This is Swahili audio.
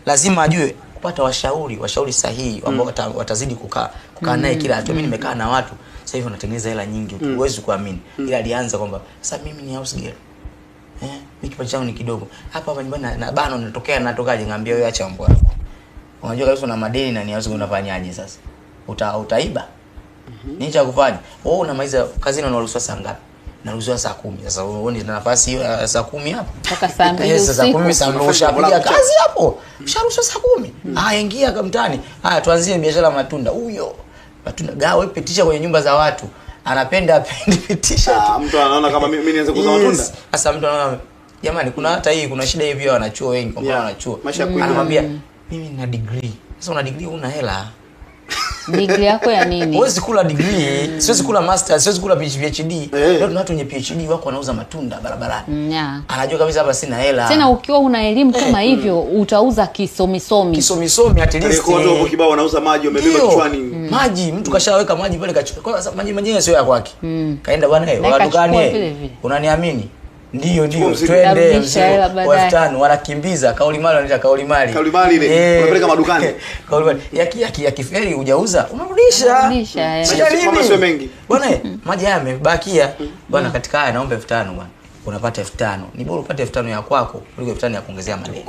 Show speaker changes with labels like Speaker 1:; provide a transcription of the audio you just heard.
Speaker 1: lazima ajue kupata washauri sahihi ambao watazidi kukaa naye kila hatua. Mimi nimekaa na watu sasa hivi wanatengeneza hela nyingi, huwezi kuamini. Ila alianza kwamba sasa mimi ni house girl. Mimi kipato changu ni kidogo. Hapa nyumbani na bana natokaje, ngambia wewe acha mambo yako. Unajua kabisa una madeni na ni house girl, unafanyaje sasa? Utaiba. Nini cha kufanya? Wewe unamaliza kazini unaruhusiwa saa ngapi? Naruhusiwa saa 10. Sasa wewe ni nafasi hiyo saa 10 hapo.
Speaker 2: Mpaka saa 2 usiku.
Speaker 1: Saa 10 saa 2 ushapiga kazi hapo. Usharuhusiwa saa 10. Ingia mtaani. Tuanzie biashara matunda. Huyo matunda gawe pitisha kwenye nyumba za watu. Anapenda pitisha.
Speaker 3: Mtu anaona kama mimi nianze kuuza matunda.
Speaker 1: Sasa mtu anaona jamani, kuna hata hii kuna shida hivi, wanachuo wengi kwa mfano wanachuo. Anamwambia mimi nina degree. Sasa una degree una hela.
Speaker 2: Degree yako ya nini?
Speaker 1: Huwezi kula degree, siwezi kula master, siwezi kula PhD. Leo tuna watu wenye PhD wako wanauza matunda barabarani. Anajua kabisa hapa sina hela.
Speaker 2: Tena ukiwa una elimu kama hivyo utauza kisomisomi
Speaker 1: at least.
Speaker 3: Kwa watu hapo kibao wanauza maji, wamebeba kichwani.
Speaker 1: Maji, mtu kashaweka maji pale kachukua. Kwa sababu maji yenyewe sio ya kwake. Kaenda bwana dukani. Unaniamini? Ndio twende 5,000 wanakimbiza kauli mali wanaita kauli mali
Speaker 3: ile unapeleka madukani.
Speaker 1: Kauli mali ya kiferi hujauza unarudisha.
Speaker 3: Mama sio mengi
Speaker 1: Bwana maji haya yamebakia bwana, katika haya naomba 5,000 bwana, unapata 5,000. Ni bora upate 5,000 ya kwako kuliko 5,000 ya kuongezea madeni.